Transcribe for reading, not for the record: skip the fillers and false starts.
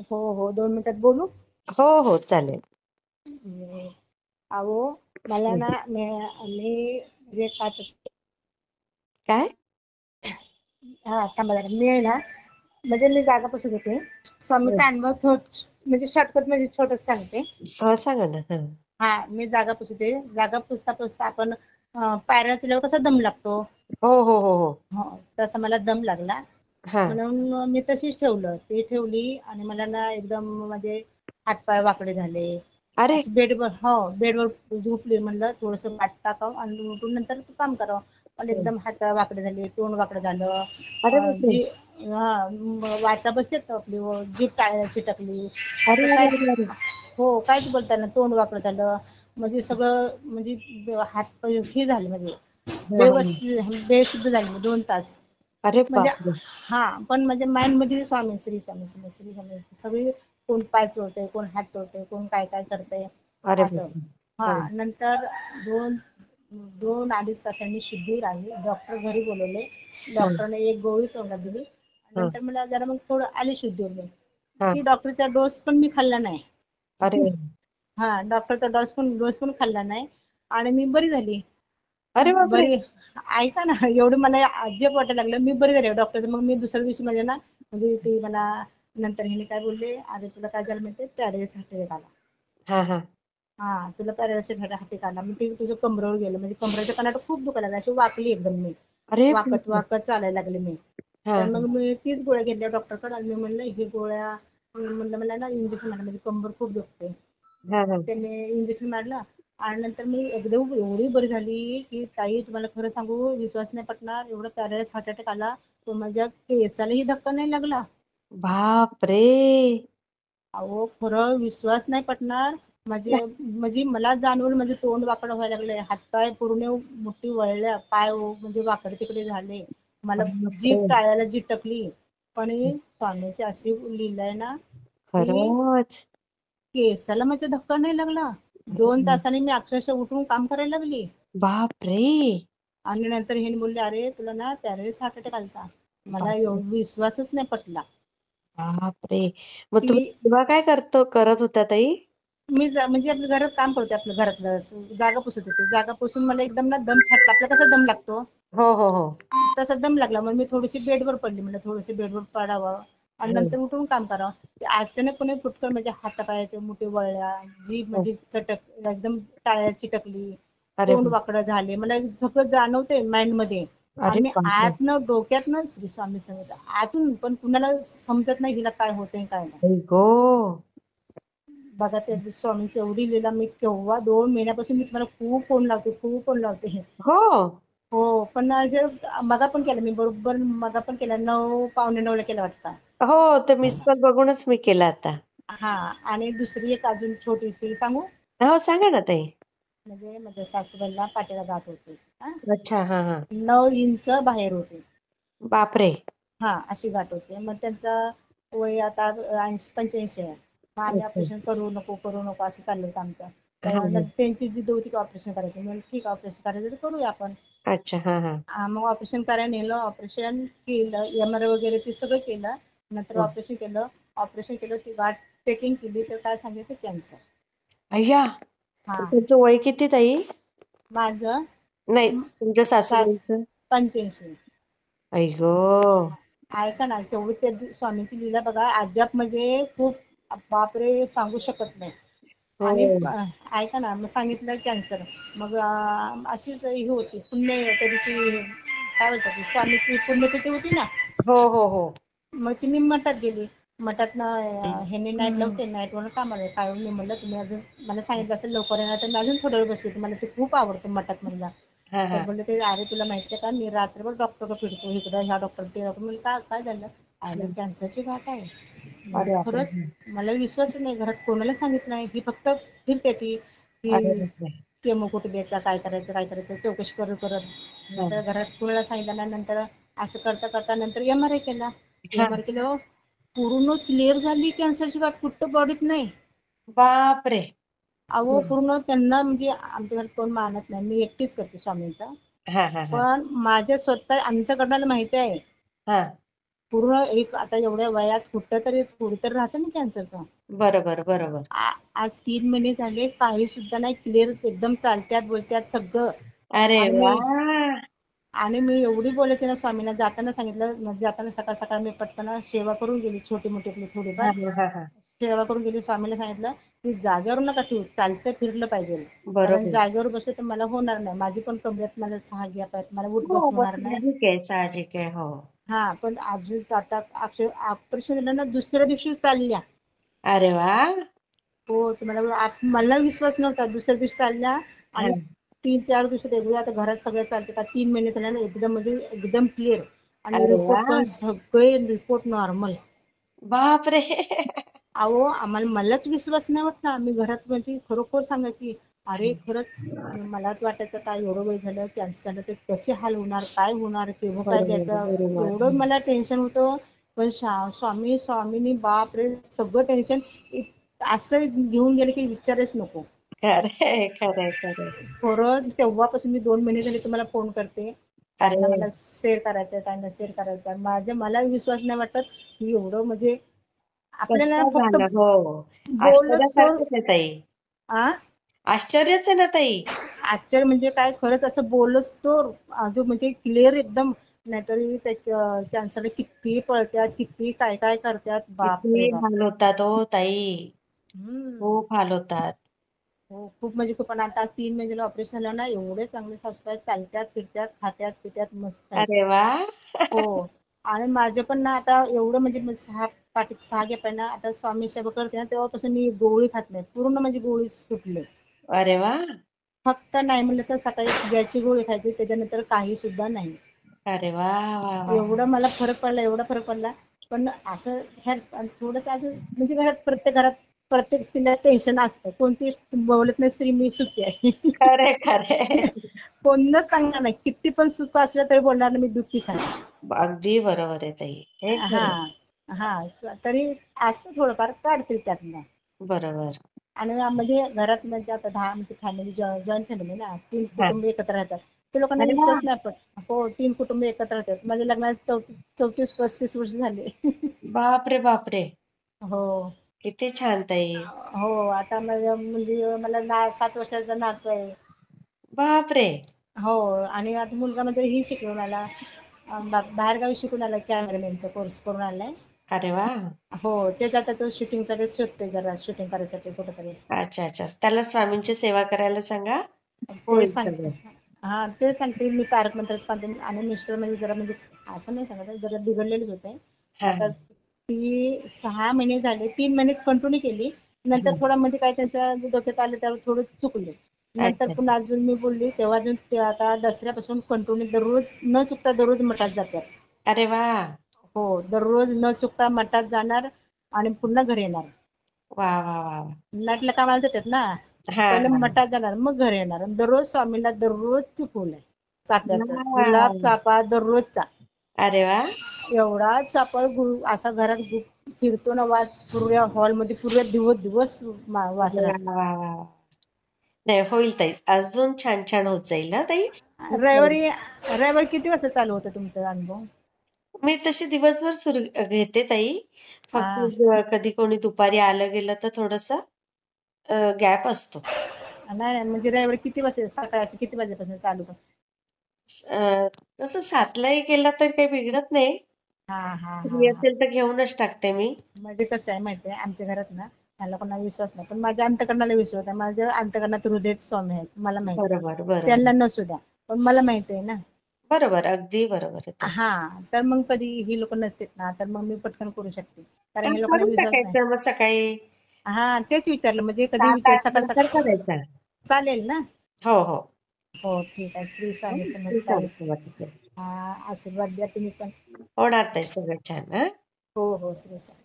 हो हो 2 मिनिटात बोलू. हो हो चालेल. अं, अहो मला ना मी म्हणजे काय? हा थांबा जरा. मी आहे ना म्हणजे मी जागा पुसत होते. स्वामीचा अनुभव म्हणजे शॉर्टकट म्हणजे छोटच सांगते. हो सांगा ना. हा मी जागा पुसते. जागा पुसता पुसता आपण पायऱ्या चढल्यावर कसा दम लागतो. हो हो हो हो. हो तसा मला दम लागला. हा. म्हणून मी तशीच ती ठेवली आणि मला ना एकदम म्हणजे हातपाय वाकडे झाले. अरे असं बेडवर झोपली. म्हणलं थोडस पाठ टाकावं आणि उठून नंतर काम करावं. पण एकदम हातपाय वाकडे झाले, तोंड वाकडं झालं. अरे बापरे. जी वाचा बसते ना आपली जीभ टाळ्याला चिटकली. अरे असं अरे काहीच अरे अरे. हो काहीच बोलताना तोंड वाकडं झालं. म्हणजे सगळं म्हणजे हात हे झाले म्हणजे हा, हा. बेशुद्ध झाले 2 तास. अरे म्हणजे बापरे. हा पण म्हणजे माइंड मध्ये स्वामी श्री स्वामी श्री श्री स्वामी श्री. सगळी कोण पाय चोळतंय, कोण हात चोळतंय, कोण काय काय करतंय अरे असं. बापरे. हा हा. नंतर दोन 2-2.5 तासांनी शुद्धीवर आली. डॉक्टर घरी बोलवले. हा, डॉक्टरने एक गोळी तोंडात दिली. हा, नंतर मला जरा मग थोडं आली शुद्धीवर मी. हा. ती डॉक्टरचा डोस पण मी खाल्ला नाही. अरे हा डॉक्टरचा डोस पण खाल्ला नाही आणि मी बरी झाली. अरे बापरे. बरी ऐका ना एवढं मला अजब वाटायला लागलं. मी बरी झाली डॉक्टरचं. मग मी दुसऱ्या दिवशी म्हणजे ना म्हणजे ते मला नंतर हिने काय बोलले, अरे तुला काय झालं माहितीये, पॅरेलिस अटॅक आला. हा हा. तुला पॅरालिसिस अटॅक आला. मग ते तुझं कमरेवर गेलं. म्हणजे कमरेच्या कणाट खूप दुखायला लागला. अशी वाकली एकदम मी. अरे वाकत बापरे. वाकत चालायला लागले मी. हा तर मग मी तीच गोळ्या घेतल्या डॉक्टरकडे आणि मी म्हणलं ही गोळ्या म्हणलं मला ना इंजेक्शन मारलं म्हणजे कंबर खूप दुखते. हा मग हा. त्याने इंजेक्शन मारलं आणि नंतर मी एकदम एवढी बरी झाली की ताई तुम्हाला खरं सांगू विश्वास नाही पटणार. एवढं पॅरालाइज हार्ट अटॅक आला तो माझ्या केसालाही धक्का नाही लागला. बाप रे. अहो खरं विश्वास नाही पटणार. म्हणजे मला जाणवलं म्हणजे तोंड वाकडं व्हायला लागलंय. हातपाय पूर्ण मुठी वळल्या. पाय म्हणजे वाकडे तिकडे झाले. मला जीभ बापरे. टाळ्याला चिटकली. पण ही स्वामीची अशी लिहिलंय ना की खरंच. केसाला माझा धक्का नाही लागला. 2 तासांनी मी अक्षरशः उठून काम करायला लागली. बाप रे. आणि नंतर हे बोलले अरे तुला ना पॅरालिसिस हार्ट अटॅक आलता. मला बापरे. विश्वासच नाही पटला बापरे. मग की तुम्ही तेव्हा काय करत होत्या ताई? म्हणजे आपल्या घरात काम करते. आपलं घरातलं जागा पुसत होते. जागा पुसून मला एकदम ना दम छाटला. आपला कसा दम लागतो हो हो हो. तसा दम लागला. मग मी थोडीशी बेडवर पडली. म्हणजे थोडीशी बेडवर पडावं आणि हम्म. नंतर उठून काम करावं. ते अचानकपणे फुटकन म्हणजे हातापायाचे मुठे वळल्या. जीभ म्हणजे एकदम टाळ्या चिटकली. अरे तोंड वाकडं झाले. मला सगळं जाणवते माइंड मध्ये. अरे आणि बापरे. आतनं डोक्यातनं श्री स्वामी समजत आतून पण कुणाला समजत नाही हिला काय होतंय काय नाही. आई गो. बघा त्या स्वामीची एवढी लीला. मी केव्हा 2 महिन्यापासून मी तुम्हाला खूप फोन लावते खूप फोन लावते. हो हो पण मगा पण केला मी बरोबर. मगा पण केला 9 पावणे 9 ला केला वाटतं. हो. ते मिस कॉल बघूनच मी केला आता. हा आणि दुसरी एक अजून छोटीशी सांगू. हो सांगा ना ताई. म्हणजे माझ्या सासूबाईला पाठीला गाठ होती. हा अच्छा. हा हा. 9 इंच बाहेर होते. बापरे. अशी गाठ होते. मग त्यांचा वय आता 85 आहे. मग आम्ही अच्छा. ऑपरेशन करू नको असं चाललं होतं आमचं. हा तर हा. त्यांची जिद्द होती की ऑपरेशन करायचं. म्हणजे ठीक आहे ऑपरेशन करायचं तर करूया आपण. अच्छा. हा हा. मग ऑपरेशन करायला नेलं. ऑपरेशन केलं. MRI वगैरे ते सगळं केलं. नंतर हो. ऑपरेशन केलं ती गाठ चेकिंग केली तर काय सांगितलं कॅन्सर. अय्या. हा त्यांचं वय किती ताई? माझं नाही तुमच्या सास सासूबाईंचं? 85. आई गो. ऐका ना तेवढी त्या स्वामीची लीला बघा. अजब म्हणजे खूप बापरे सांगू शकत नाही. आणि हो ऐका ना मग सांगितलं कॅन्सर. मग अशीच ही होती पुण्य त्याची काय बोलतात स्वामीची पुण्यतिथी होती ना. हो हो हो. मग ती मी मठात गेली. मठात ना ह्यांनी नाईट लावते. नाईटवर कामाला काय मी म्हणलं तुम्ही अजून मला सांगितलं असेल लवकर येणार तर मी अजून थोडा वेळ बसली होती. मला ते खूप आवडतं मठात म्हणलं. हा तर हा. बोलले ते अरे तुला माहिती आहे का मी रात्रभर डॉक्टरकडे फिरतो. इकडं ह्या डॉक्टर ते डॉक्टर. म्हणजे काय झालं. आयला कॅन्सरची गाठ आहे. मग अरे बापरे. खरंच मला विश्वासच नाही. घरात कोणाला सांगितलं नाही. ही फक्त फिरते ती अरे की बापरे. केमो कुठे द्यायचा काय करायचं चौकशी करत हा नंतर घरात कुणाला सांगितलं नंतर असं करता नंतर MRI केला. हा. MRI केल्यावर पूर्ण क्लिअर झाली कॅन्सरची गाठ कुठं बॉडीत नाही. बापरे. अहो पूर्ण त्यांना म्हणजे आमच्या घरात कोण मानत नाही. मी एकटीच करते स्वामींचा. हा हा हा. पण माझ्या स्वतः अंतःकरणाला माहिती आहे. हा पूर्ण एक आता एवढ्या वयात कुठं तरी थोडी तर राहतं ना कॅन्सरचं. बरोबर बरोबर. आज 3 महिने झाले, काही सुद्धा नाही, क्लिअर एकदम चालत्यात बोलत्यात सगळं. अरे आणि वा. मी आणि मी एवढी बोलायचे ना स्वामींना, जाताना सांगितलं, जाताना सकाळ सकाळ मी पटकन सेवा करून गेली, छोटी मोठी आपली थोडीफार हा हा हा. सेवा करून गेली. स्वामीला सांगितलं की जागेवर नका ठेवू, चालतं फिरलं पाहिजे, कारण बरोबर. जागेवर बसले तर मला होणार नाही, माझी पण कमरेत माझा 6 गॅप आहेत, मला उठ बस हो मग होणार नाही. साहजिक आहे साहजिक आहे हो. हा पण अजून आता ऑपरेशन झालं ना दुसऱ्या दिवशी चालल्या. अरे वा. हो तुम्हाला मला विश्वास नव्हता, दुसऱ्या दिवशी चालल्या. हा. आणि 3-4 दिवसात एकदा आता घरात सगळं चालतं का, 3 महिने झाले ना एकदम म्हणजे एकदम क्लिअर. आणि अरे वा. रिपोर्ट पण सगळे रिपोर्ट नॉर्मल. बापरे. अहो आम्हाला मलाच विश्वास नाही वाटला, मी घरात म्हणजे खरोखर सांगायची, अरे खरंच. मलाच वाटायचं काय एवढं वय झालं, कॅन्सर झालं तर कसे हाल होणार, काय होणार, केव्हा काय बरोबर द्यायचं, बरोबर. एवढं मला टेन्शन होतं. पण स्वामीनी बाप रे सगळं टेन्शन असं घेऊन गेले की विचारच नको. खरंय खरंय खरंय. खरं तेव्हापासून मी 2 महिने झाले तुम्हाला फोन करते, ताईंना अरे मला शेअर करायचं, ताईंना शेअर करायचं, मला विश्वास नाही वाटत की एवढं म्हणजे आपल्याला कसं फक्त झालं हो. बोलच तो. आश्चर्यासारखंच आहे ताई. आ आश्चर्यच आहे ना ताई. आश्चर्य म्हणजे काय, खरंच असं बोलच तो जो म्हणजे क्लिअर एकदम. नाहीतरी कॅन्सर किती पळत्यात, किती काय काय करतात, बाप रे किती बाप. हाल होतात हो ताई. हम्म. खूप हाल होतात. हो खूप म्हणजे खूप. पण आता 3 महिन्याला ऑपरेशन झालं ना, एवढे चांगले सासूबाई, चालत्यात फिरत्यात खात्यात पित्यात मस्त आहेत. अरे वा. हो. आणि माझे पण ना आता एवढं म्हणजे पाठीत 6 गॅप आहे ना, आता स्वामी सेवा करते ना तेव्हापासून मी गोळी खात नाही, पूर्ण म्हणजे गोळी सुटले. अरे वा. फक्त नाही म्हणलं तर सकाळी गॅसची गोळी खायची, त्याच्यानंतर काही सुद्धा नाही. अरे वा वा वा. एवढा मला फरक पडला, एवढा फरक पडला. पण असं ह्या थोडस अजून म्हणजे प्रत्येक घरात प्रत्येक स्त्रीला टेन्शन असतं, कोणती बोलत नाही स्त्री मी सुखी आहे. खरे खरे. कोणच सांगणार नाही, किती पण सुख असलं तरी बोलणार नाही मी दुःखीच आहे. अगदी बरोबर आहे ताई, हे हा खरं. हा. तरी असतं थोडंफार काढते त्यातनं. बरोबर. आणि म्हणजे घरात म्हणजे आता 10 म्हणजे फॅमिली, जॉईंट फॅमिली ना, 3 हा. कुटुंब एकत्र राहतात. ते लोकांना अरे वा. विश्वास नाही पडत. हो 3 कुटुंब एकत्र राहतात. माझ्या लग्नाला 34-35 वर्ष झाले. बापरे बापरे. हो. किती छान ताई. हो आता माझ्या म्हणजे मला 7 वर्षाचा नातू आहे. बापरे. हो. आणि आता मुलगा म्हणजे ही शिकून आला, बाहेरगावी शिकून आला, कॅमेरामॅनचा कोर्स करून आलाय. अरे वा. हो तेच आता तो शूटिंगसाठी शोधतोय, जरा शूटिंग करायसाठी कुठेतरी. अच्छा अच्छा, त्याला स्वामींची सेवा करायला सांगा. होय होईल सांगते. सगळं. हा ते सांगते मी, तारक मंत्रच पाहते. आणि मिस्टर म्हणजे जरा म्हणजे असं नाही सांगत, जरा बिघडलेलेच होते. हा आता ती 6 महिने झाले, 3 महिने कंटिन्यू केली. नंतर हा. थोडा म्हणजे काय त्यांच्या डोक्यात आलं त्यावर थोडं चुकले. नंतर अच्छा. पुन्हा अजून मी बोलली तेव्हा अजून ते आता दसऱ्यापासून कंटिन्यू दररोज न चुकता दररोज मठात जातात. अरे वा. हो दररोज न चुकता मठात जाणार आणि पुन्हा घरी येणार. वा वा वा वा. नाईटला कामाला जातात ना, हा पहिले हा. मठात जाणार मग घरी येणार. आणि दररोज स्वामींना दररोज चुकवलंय चाफ्याचं, गुलाब वा. चाफा दररोजचा. अरे वा. एवढा चाफा असा घरात फिरतो ना, वास पूर्ण हॉलमध्ये पूर्ण दिवस दिवस वास वा राहतो. वा वा. नाही होईल ताई, अजून छान छान होत जाईल ना ताई. रविवारी किती वाजता चालू होतं तुमचा अनुभव? मी तशी दिवसभर सुरू घेते ताई. फक्त हा. कधी कोणी दुपारी आलं गेलं तर थोडस गॅप असतो. नाही नाही म्हणजे रविवारी किती वाजता, सकाळी असं किती वाजेपासून चालू होतं? तसं 7लाही गेला तर काही बिघडत नाही. हा हा हा फ्री हा. असेल तर घेऊनच टाकते मी. म्हणजे कसं आहे माहितीये, आमच्या घरात ना ह्याला कोणाला विश्वास नाही, पण माझ्या अंतकरणाला विश्वास आहे. माझ्या अंतकरणात हृदयात स्वामी आहेत, मला माहिती आहे. बरोबर बरोबर. त्यांना नसू द्या, पण मला माहिती आहे ना. बरोबर अगदी बरोबर आहे ताई. हा. तर मग कधी ही लोक नसतील ना, तर मग मी पटकन करू शकते, कारण तर हे लोकांना करून विश्वास नाही. टाकायचं मग सकाळी हा तेच विचारलं, म्हणजे कधी 7-8 सकाळ नंतर सकाळ करायचा. चालेल ना? हो हो. हो ठीक आहे. श्री स्वामी हं, समर्थ ताई. चालतं वाटतं. हा आशीर्वाद द्या तुम्ही पण. होणार ताई सगळं छान. हो हो श्री स्वामी.